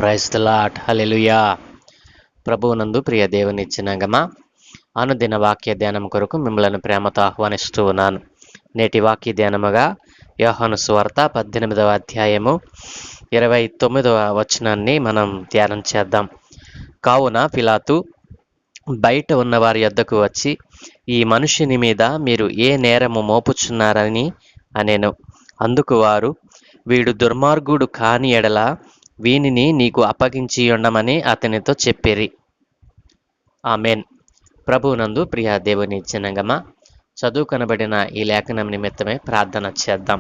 Praise the lord. హల్లెలూయా. ప్రభువునందు ప్రియ దేవుని జనాంగమా, అనుదిన వాక్య ధ్యానం కొరకు మిమ్మల్ని ప్రేమతో ఆహ్వానిస్తూ ఉన్నాను. నేటి వాక్య ధ్యానముగా యోహాను సువార్త 18వ అధ్యాయము 29వ వచనాన్ని మనం ధ్యానం చేద్దాం. కావున పిలాతు బయట ఉన్న వారి యొద్దకు వచ్చి, ఈ మనుషుని మీద మీరు ఏ నేరము మోపుచున్నారని అనెను. అందుకు వారు, వీడు దుర్మార్గుడు కాని ఎడల వీనిని నీకు అప్పగించి ఉండమని అతనితో చెప్పిరి. ఆమెన్. ప్రభువునందు ప్రియ దేవుని జనాంగమా, చదువు కనబడిన ఈ లేఖనం నిమిత్తమే ప్రార్థన చేద్దాం.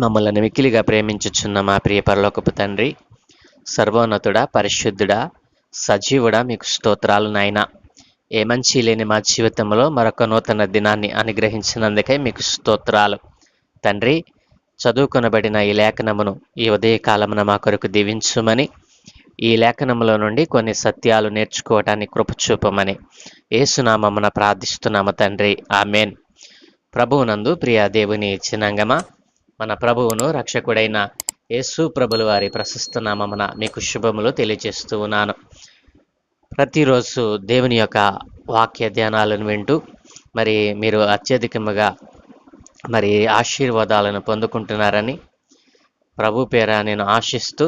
మమ్మల్ని మిక్కిలిగా ప్రేమించుచున్న మా ప్రియ పరలోకపు తండ్రి, సర్వోన్నతుడా, పరిశుద్ధుడా, సజీవుడా, మీకు స్తోత్రాలు నాయనా. ఏ మంచి లేని మా జీవితంలో మరొక నూతన దినాన్ని అనుగ్రహించినందుకే మీకు స్తోత్రాలు తండ్రి. చదువుకొనబడిన ఈ లేఖనమును ఈ ఉదయకాలమున మా కొరకు దీవించుమని, ఈ లేఖనములో నుండి కొన్ని సత్యాలు నేర్చుకోవటానికి కృప చూపమని యేసునామమున ప్రార్థిస్తున్నాము తండ్రి. ఆమెన్. ప్రభువునందు ప్రియ దేవుని జనాంగమా, మన ప్రభువును రక్షకుడైన యేసు ప్రభుల వారి ప్రశస్త నామమున మీకు శుభములు తెలియజేస్తూ ఉన్నాను. ప్రతిరోజు దేవుని యొక్క వాక్య ధ్యానాలను వింటూ మరి మీరు అత్యధికముగా ఆశీర్వాదాలను పొందుకుంటున్నారని ప్రభు పేర నేను ఆశిస్తూ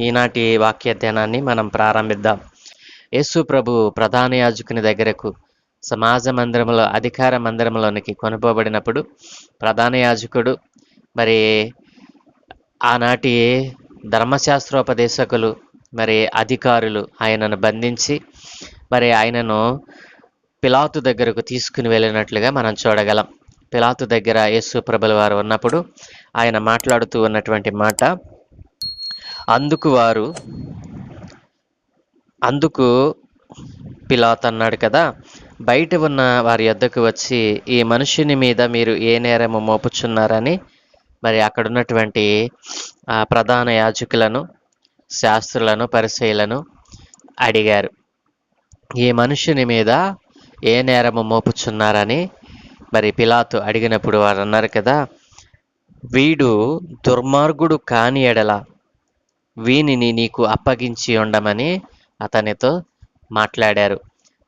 ఈనాటి వాక్య ధ్యానాన్ని మనం ప్రారంభిద్దాం. యేసు ప్రభు ప్రధాన యాజకుని దగ్గరకు సమాజ మందిరంలో, అధికార మందిరంలోనికి కొనుపోబడినప్పుడు ప్రధాన యాజకుడు మరి ఆనాటి ధర్మశాస్త్రోపదేశకులు మరి అధికారులు ఆయనను బంధించి మరి ఆయనను పిలాతు దగ్గరకు తీసుకుని వెళ్ళినట్లుగా మనం చూడగలం. పిలాతు దగ్గర యేసు ప్రభుల వారు ఉన్నప్పుడు ఆయన మాట్లాడుతూ ఉన్నటువంటి మాట, అందుకు పిలాతు అన్నాడు కదా, బయట ఉన్న వారి యొద్దకు వచ్చి ఈ మనుషుని మీద మీరు ఏ నేరము మోపుచున్నారని మరి అక్కడున్నటువంటి ప్రధాన యాజకులను, శాస్త్రులను, పరిసయ్యులను అడిగారు. ఈ మనుషుని మీద ఏ నేరము మోపుచున్నారని మరి పిలాతు అడిగినప్పుడు వారు అన్నారు కదా, వీడు దుర్మార్గుడు కాని ఎడల వీనిని నీకు అప్పగించి ఉండమని అతనితో మాట్లాడారు.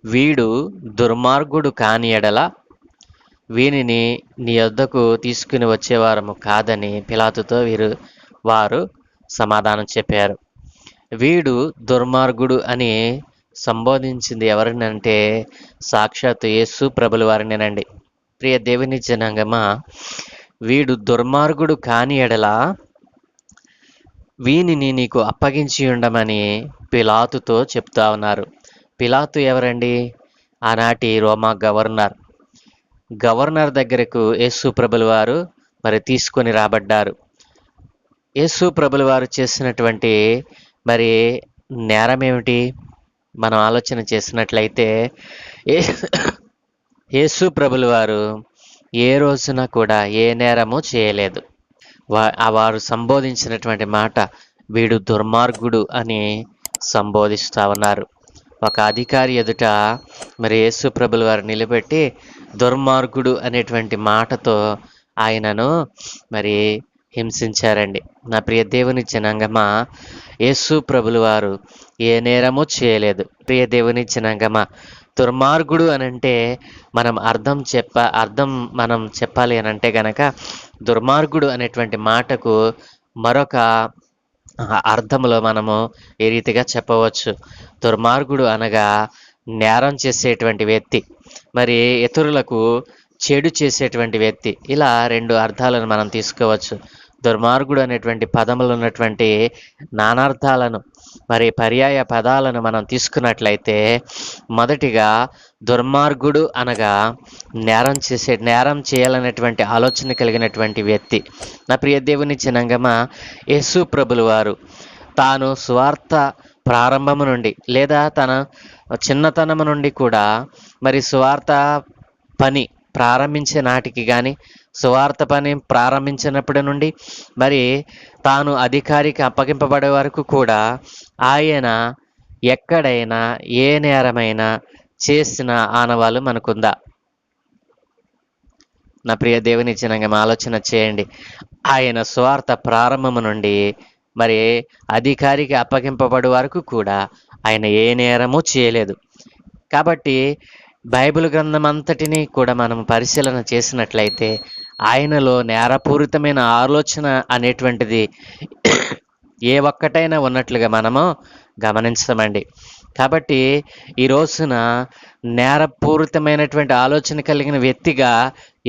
వీడు దుర్మార్గుడు కాని ఎడల వీనిని నీ వద్దకు తీసుకుని వచ్చేవారము కాదని పిలాతుతో వారు సమాధానం చెప్పారు. వీడు దుర్మార్గుడు అని సంబోధించింది ఎవరినంటే సాక్షాత్తు యేసు ప్రభుల వారినేనండి. ప్రియ దేవుని జనాంగమా, వీడు దుర్మార్గుడు కాని ఎడల వీనిని నీకు అప్పగించి ఉండమని పిలాతుతో చెప్తా ఉన్నారు. పిలాతు ఎవరండి? ఆనాటి రోమా గవర్నర్ దగ్గరకు యేసు ప్రభుల వారు మరి తీసుకొని రాబడ్డారు. యేసు ప్రభుల వారు చేసినటువంటి మరి నేరం ఏమిటి మనం ఆలోచన చేసినట్లయితే, యేసు ప్రభుల వారు ఏ రోజున కూడా ఏ నేరము చేయలేదు. వారు సంబోధించినటువంటి మాట వీడు దుర్మార్గుడు అని సంబోధిస్తూ ఉన్నారు. ఒక అధికారి ఎదుట మరి యేసు ప్రభుల వారు నిలబెట్టి దుర్మార్గుడు అనేటువంటి మాటతో ఆయనను మరి హింసించారండి. నా ప్రియ దేవుని జనాంగమా, యేసు ప్రభుల వారు ఏ నేరము చేయలేదు. ప్రియ దేవుని జనాంగమా, దుర్మార్గుడు అనంటే అర్థం మనం చెప్పాలి అని అంటే గనక, దుర్మార్గుడు అనేటువంటి మాటకు మరొక అర్థంలో మనము ఏ రీతిగా చెప్పవచ్చు. దుర్మార్గుడు అనగా నేరం చేసేటువంటి వ్యక్తి, మరి ఇతరులకు చెడు చేసేటువంటి వ్యక్తి. ఇలా రెండు అర్థాలను మనం తీసుకోవచ్చు. దుర్మార్గుడు అనేటువంటి పదములు ఉన్నటువంటి నానార్థాలను మరి పర్యాయ పదాలను మనం తీసుకున్నట్లయితే, మొదటిగా దుర్మార్గుడు అనగా నేరం చేయాలనేటువంటి ఆలోచన కలిగినటువంటి వ్యక్తి. నా ప్రియ దేవుని జనాంగమా, యేసు ప్రభుల వారు తాను సువార్త ప్రారంభము నుండి లేదా తన చిన్నతనము నుండి కూడా మరి సువార్త పని ప్రారంభించే నాటికి కానీ, సువార్త పని ప్రారంభించినప్పటి నుండి మరి తాను అధికారికి అప్పగింపబడే వరకు కూడా ఆయన ఎక్కడైనా ఏ నేరమైనా చేసిన ఆనవాళ్ళు మనకుందా? నా ప్రియ దేవుని జనాంగం ఆలోచన చేయండి. ఆయన సువార్త ప్రారంభము నుండి మరి అధికారికి అప్పగింపబడు వరకు కూడా ఆయన ఏ నేరము చేయలేదు. కాబట్టి బైబిల్ గ్రంథం అంతటినీ కూడా మనం పరిశీలన చేసినట్లయితే ఆయనలో నేరపూరితమైన ఆలోచన అనేటువంటిది ఏ ఒక్కటైనా ఉన్నట్లుగా మనము గమనించమండి. కాబట్టి ఈ రోజున నేరపూరితమైనటువంటి ఆలోచన కలిగిన వ్యక్తిగా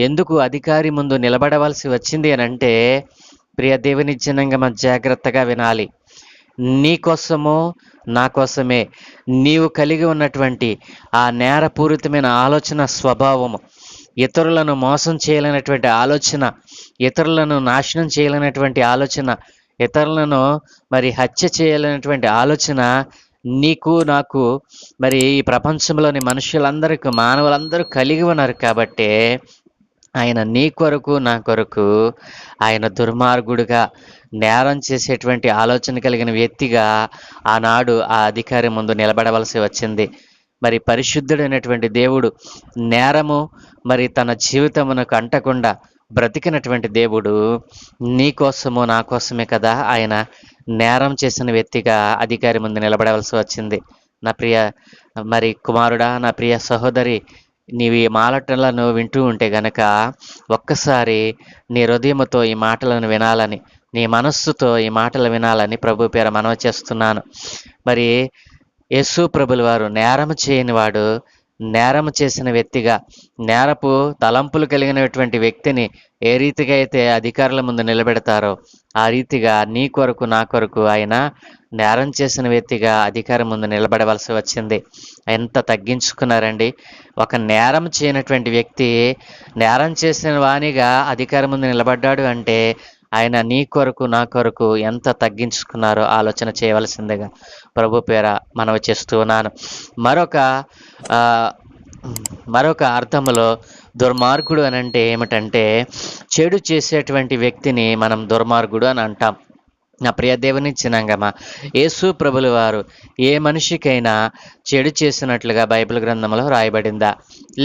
ఎందుకు అధికారి ముందు నిలబడవలసి వచ్చింది అని అంటే, ప్రియ దేవుని జనంగమ జాగ్రత్తగా వినాలి. నీ కోసమో నా కోసమే నీవు కలిగి ఉన్నటువంటి ఆ నేరపూరితమైన ఆలోచన స్వభావము, ఇతరులను మోసం చేయలేనటువంటి ఆలోచన, ఇతరులను నాశనం చేయలేనటువంటి ఆలోచన, ఇతరులను మరి హత్య చేయలేనటువంటి ఆలోచన నీకు నాకు మరి ఈ ప్రపంచంలోని మనుషులందరికీ మానవులందరూ కలిగి ఉన్నారు. కాబట్టే ఆయన నీ కొరకు నా కొరకు ఆయన దుర్మార్గుడుగా నేరం చేసేటువంటి ఆలోచన కలిగిన వ్యక్తిగా ఆనాడు ఆ అధికారి ముందు నిలబడవలసి వచ్చింది. మరి పరిశుద్ధుడైనటువంటి దేవుడు నేరము మరి తన జీవితమునకు అంటకుండా బ్రతికినటువంటి దేవుడు నీ కోసము నా కోసమే కదా ఆయన నేరం చేసిన వ్యక్తిగా అధికారి ముందు నిలబడవలసి వచ్చింది. నా ప్రియ మరి కుమారుడా, నా ప్రియ సహోదరి, నీవు ఈ మాటలను వింటూ ఉంటే గనక ఒక్కసారి నీ హృదయముతో ఈ మాటలను వినాలని, నీ మనస్సుతో ఈ మాటలు వినాలని ప్రభు పేర మనవి చేస్తున్నాను. మరి యేసు ప్రభుల వారు నేరము చేయని వాడు, నేరము చేసిన వ్యక్తిగా, నేరపు తలంపులు కలిగినటువంటి వ్యక్తిని ఏ రీతిగా అయితే అధికారుల ముందు నిలబెడతారో ఆ రీతిగా నీ కొరకు నా కొరకు ఆయన నేరం చేసిన వ్యక్తిగా అధికారం ముందు నిలబడవలసి వచ్చింది. ఎంత తగ్గించుకున్నారండి. ఒక నేరం చేయనటువంటి వ్యక్తి నేరం చేసిన వానిగా అధికారం ముందు నిలబడ్డాడు అంటే ఆయన నీ కొరకు నా కొరకు ఎంత తగ్గించుకున్నారో ఆలోచన చేయవలసిందిగా ప్రభు పేర మనవి చేస్తూ ఉన్నాను. మరొక అర్థములో దుర్మార్గుడు అని అంటే ఏమిటంటే, చెడు చేసేటువంటి వ్యక్తిని మనం దుర్మార్గుడు అని అంటాం. నా ప్రియ దేవుని జనాంగమా, యేసు ప్రభుల వారు ఏ మనిషికైనా చెడు చేసినట్లుగా బైబిల్ గ్రంథంలో వ్రాయబడిందా,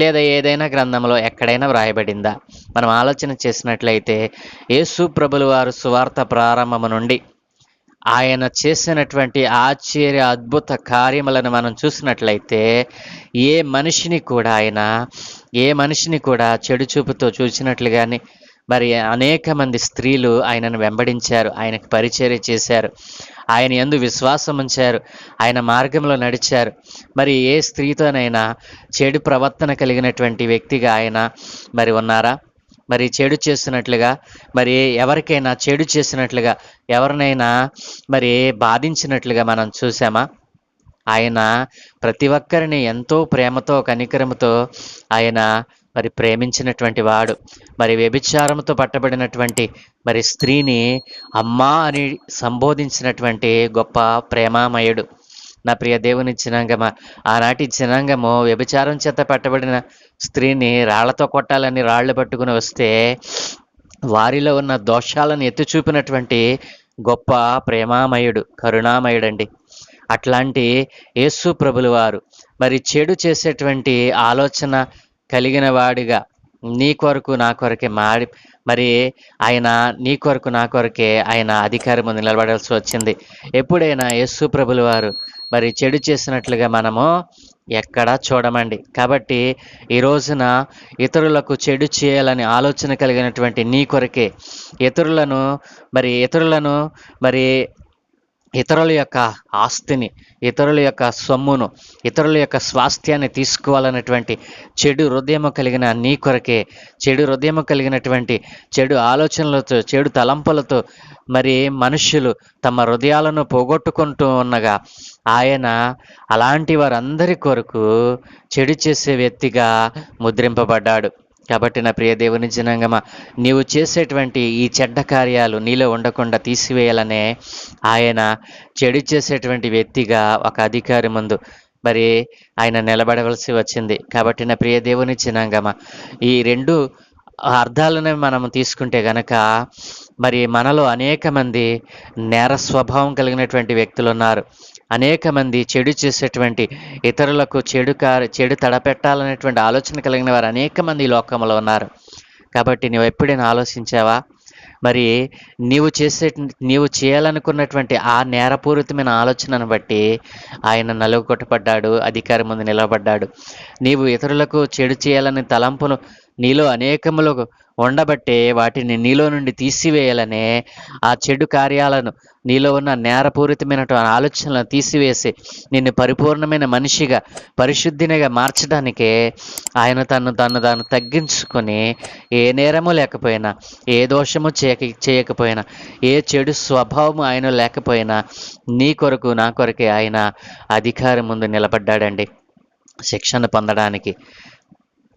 లేదా ఏదైనా గ్రంథంలో ఎక్కడైనా వ్రాయబడిందా? మనం ఆలోచన చేసినట్లయితే యేసు ప్రభుల వారు సువార్త ప్రారంభము నుండి ఆయన చేసినటువంటి ఆశ్చర్య అద్భుత కార్యములను మనం చూసినట్లయితే ఏ మనిషిని కూడా చెడు చూపుతో చూసినట్లుగానే మరి అనేక మంది స్త్రీలు ఆయనను వెంబడించారు, ఆయనకు పరిచర్య చేశారు, ఆయన యందు విశ్వాసం ఉంచారు, ఆయన మార్గంలో నడిచారు. మరి ఏ స్త్రీతోనైనా చెడు ప్రవర్తన కలిగినటువంటి వ్యక్తిగా ఆయన మరి ఉన్నారా? మరి చెడు చేసినట్లుగా, మరి ఎవరికైనా చెడు చేసినట్లుగా, ఎవరినైనా మరి బాధించినట్లుగా మనం చూసామా? ఆయన ప్రతి ఒక్కరిని ఎంతో ప్రేమతో కనికరముతో ఆయన మరి ప్రేమించినటువంటి వాడు. మరి వ్యభిచారంతో పట్టబడినటువంటి మరి స్త్రీని అమ్మా అని సంబోధించినటువంటి గొప్ప ప్రేమామయుడు. నా ప్రియ దేవుని జనాంగమా, ఆనాటి జనాంగము వ్యభిచారం చేత పట్టబడిన స్త్రీని రాళ్లతో కొట్టాలని రాళ్లు పట్టుకుని వస్తే వారిలో ఉన్న దోషాలను ఎత్తి చూపినటువంటి గొప్ప ప్రేమామయుడు, కరుణామయుడండి. అట్లాంటి యేసు ప్రభుల వారు మరి చెడు చేసేటువంటి ఆలోచన కలిగిన వాడిగా నీ కొరకు నా కొరకే మరి ఆయన నీ కొరకు నా కొరకే ఆయన అధికారం ముందు నిలబడాల్సి వచ్చింది. ఎప్పుడైనా యేసు ప్రభుల వారు మరి చెడు చేసినట్లుగా మనము ఎక్కడా చూడమండి. కాబట్టి ఈ రోజున ఇతరులకు చెడు చేయాలని ఆలోచన కలిగినటువంటి నీ కొరకే ఇతరులను మరి ఇతరుల యొక్క ఆస్తిని, ఇతరుల యొక్క సొమ్మును, ఇతరుల యొక్క స్వాస్థ్యాన్ని తీసుకోవాలన్నటువంటి చెడు హృదయము కలిగిన నీ కొరకే, చెడు హృదయము కలిగినటువంటి చెడు ఆలోచనలతో, చెడు తలంపులతో మరి మనుష్యులు తమ హృదయాలను పోగొట్టుకుంటూ ఉండగా ఆయన అలాంటి వారందరి కొరకు చెడు చేసే వ్యక్తిగా ముద్రింపబడ్డాడు. కాబట్టి నా ప్రియ దేవుని జనాంగమా, నీవు చేసేటువంటి ఈ చెడ్డ కార్యాలు నీలో ఉండకుండా తీసివేయాలనే ఆయన చెడు చేసేటువంటి వ్యక్తిగా ఒక అధికారి ముందు మరి ఆయన నిలబడవలసి వచ్చింది. కాబట్టి నా ప్రియ దేవుని జనాంగమా, ఈ రెండు అర్థాలను మనం తీసుకుంటే గనక మరి మనలో అనేక మంది నేర స్వభావం కలిగినటువంటి వ్యక్తులు ఉన్నారు. అనేక మంది చెడు చేసేటువంటి, ఇతరులకు చెడు తడపెట్టాలనేటువంటి ఆలోచన కలిగిన వారు అనేక మంది ఈ లోకంలో ఉన్నారు. కాబట్టి నువ్వు ఎప్పుడైనా ఆలోచించావా? మరి నీవు చేయాలనుకున్నటువంటి ఆ నేరపూరితమైన ఆలోచనను బట్టి ఆయన నలుగుకొట్టబడ్డాడు, అధికారి ముందు నిలబడ్డాడు. నీవు ఇతరులకు చెడు చేయాలని తలంపులు నీలో అనేకములు ఉండబట్టే వాటిని నీలో నుండి తీసివేయాలనే ఆ చెడు కార్యాలను, నీలో ఉన్న నేరపూరితమైనటువంటి ఆలోచనలను తీసివేసి నిన్ను పరిపూర్ణమైన మనిషిగా, పరిశుద్ధినిగా మార్చడానికే ఆయన తాను తగ్గించుకొని, ఏ నేరము లేకపోయినా, ఏ దోషము చేయకపోయినా, ఏ చెడు స్వభావము ఆయన లేకపోయినా నీ కొరకు నా కొరకే ఆయన అధికారం ముందు నిలబడ్డాడండి శిక్షణ పొందడానికి.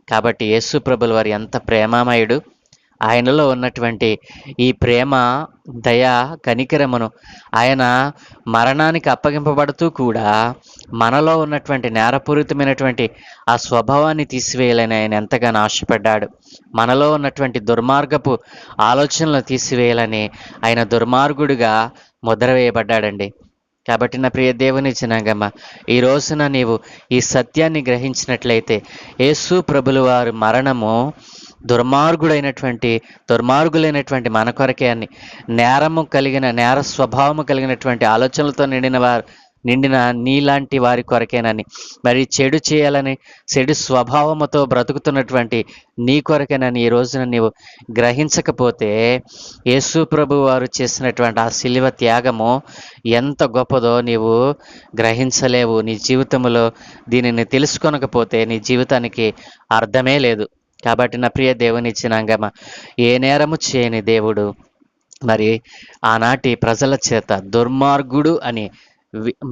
కాబట్టి యేసు ప్రభుల వారు ఎంత ప్రేమామయుడు. ఆయనలో ఉన్నటువంటి ఈ ప్రేమ, దయ, కనికరమును ఆయన మరణానికి అప్పగింపబడుతూ కూడా మనలో ఉన్నటువంటి నేరపూరితమైనటువంటి ఆ స్వభావాన్ని తీసివేయాలని ఆయన ఎంతగానో ఆశపడ్డాడు. మనలో ఉన్నటువంటి దుర్మార్గపు ఆలోచనలు తీసివేయాలని ఆయన దుర్మార్గుడిగా ముద్ర వేయబడ్డాడండి. కాబట్టి నా ప్రియ దేవుని జనాంగమా, ఈ రోజున నీవు ఈ సత్యాన్ని గ్రహించినట్లయితే యేసు ప్రభుల వారి మరణము దుర్మార్గులైనటువంటి మన కొరకే అని, నేర స్వభావము కలిగినటువంటి ఆలోచనలతో నిండిన నీలాంటి వారి కొరకేనని, మరి చెడు చేయాలని చెడు స్వభావముతో బ్రతుకుతున్నటువంటి నీ కొరకేనని ఈ రోజున నీవు గ్రహించకపోతే యేసు ప్రభు వారు చేసినటువంటి ఆ శిలువ త్యాగము ఎంత గొప్పదో నీవు గ్రహించలేవు. నీ జీవితంలో దీనిని తెలుసుకొనకపోతే నీ జీవితానికి అర్థమే లేదు. కాబట్టి నా ప్రియ దేవుని జనాంగమ, ఏ నేరము చేయని దేవుడు మరి ఆనాటి ప్రజల చేత దుర్మార్గుడు అని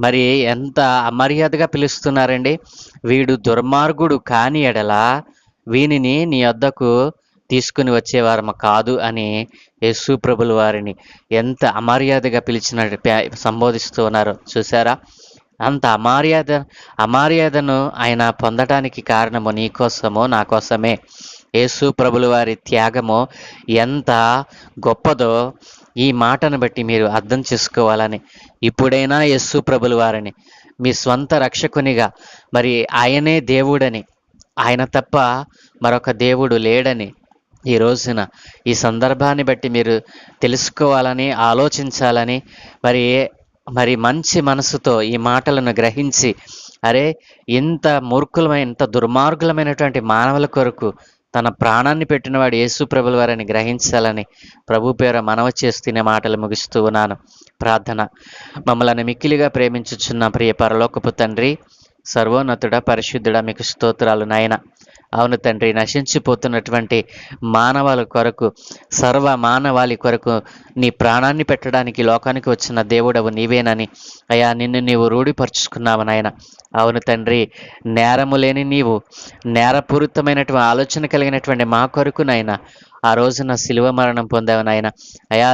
మరి ఎంత అమర్యాదగా పిలుస్తున్నారండి. వీడు దుర్మార్గుడు కాని ఎడల వీనిని నీ వద్దకు తీసుకుని వచ్చేవారము కాదు అని యేసు ప్రభుల వారిని ఎంత అమర్యాదగా సంబోధిస్తూ ఉన్నారో చూసారా. అంత అమర్యాదను ఆయన పొందటానికి కారణము నీ కోసమో నా కోసమే. యేసు ప్రభుల వారి త్యాగము ఎంత గొప్పదో ఈ మాటను బట్టి మీరు అర్థం చేసుకోవాలని, ఇప్పుడైనా యేసు ప్రభుల వారిని మీ స్వంత రక్షకునిగా, మరి ఆయనే దేవుడని, ఆయన తప్ప మరొక దేవుడు లేడని ఈ రోజున ఈ సందర్భాన్ని బట్టి మీరు తెలుసుకోవాలని, ఆలోచించాలని, మరి మంచి మనసుతో ఈ మాటలను గ్రహించి, అరే ఇంత దుర్మార్గులమైనటువంటి మానవుల కొరకు తన ప్రాణాన్ని పెట్టినవాడు యేసు ప్రభుల వారిని గ్రహించాలని ప్రభు పేర మనవి చేస్తున్న మాటలు ముగిస్తూ ఉన్నాను. ప్రార్థన. మమ్మల్ని మిక్కిలిగా ప్రేమించుచున్న ప్రియ పరలోకపు తండ్రి, సర్వోన్నతుడ, పరిశుద్ధుడ, మీకు స్తోత్రాలు నాయన. అవును తండ్రి, నశించిపోతున్నటువంటి మానవాళి కొరకు, సర్వ మానవాళి కొరకు నీ ప్రాణాన్ని పెట్టడానికి లోకానికి వచ్చిన దేవుడవు నీవేనని అయా నిన్ను నీవు రూఢిపరుచుకున్నావు నాయన. అవును తండ్రి, నేరము లేని నీవు నేరపూరితమైనటువంటి ఆలోచన కలిగినటువంటి మా కొరకు నాయన ఆ రోజున శిలువ మరణం పొందావు నాయన. అయా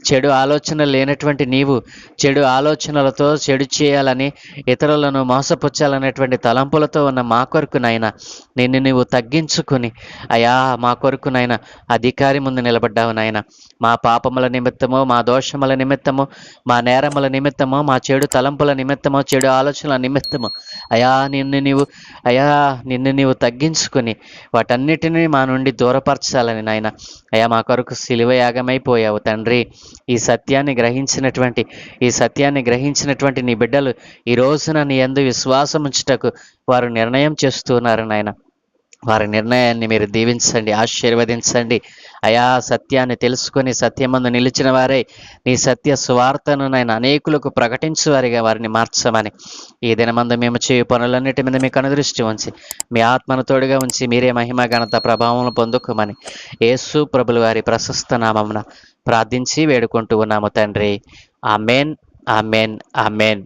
చెడు ఆలోచన లేనటువంటి నీవు చెడు ఆలోచనలతో చెడు చేయాలని, ఇతరులను మోసపుచ్చాలనేటువంటి తలంపులతో ఉన్న మా కొరకు నాయన నిన్ను నీవు తగ్గించుకుని అయా మా కొరకు నాయన అధికారి ముందు నిలబడ్డావు నాయన. మా పాపముల నిమిత్తమో, మా దోషముల నిమిత్తమో, మా నేరముల నిమిత్తమో, మా చెడు తలంపుల నిమిత్తమో, చెడు ఆలోచనల నిమిత్తమో అయా నిన్ను నీవు తగ్గించుకుని వాటన్నిటినీ మా నుండి దూరపరచాలని నాయన అయా మా కొరకు శిలువ యాగమైపోయావు తండ్రి. ఈ సత్యాన్ని గ్రహించినటువంటి నీ బిడ్డలు ఈ రోజున నీ యందు విశ్వాసం ఉంచుటకు వారు నిర్ణయం చేస్తున్నారు నాయన. వారి నిర్ణయాన్ని మీరు దీవించండి, ఆశీర్వదించండి. అయా సత్యాన్ని తెలుసుకొని సత్యమందు నిలిచిన వారై నీ సత్య సువార్తను నాయన అనేకులకు ప్రకటించువారిగా వారిని మార్చమని, ఈ దినమందు మేము చేయు పనులన్నిటి మీద మీకు అనుదృష్టి ఉంచి మీ ఆత్మను తోడుగా ఉంచి మీరే మహిమ ఘనత ప్రభావం పొందుకోమని యేసు ప్రభుల వారి ప్రశస్త నామమున ప్రార్థించి వేడుకుంటూ ఉన్నాము తండ్రి. Amen, amen, amen.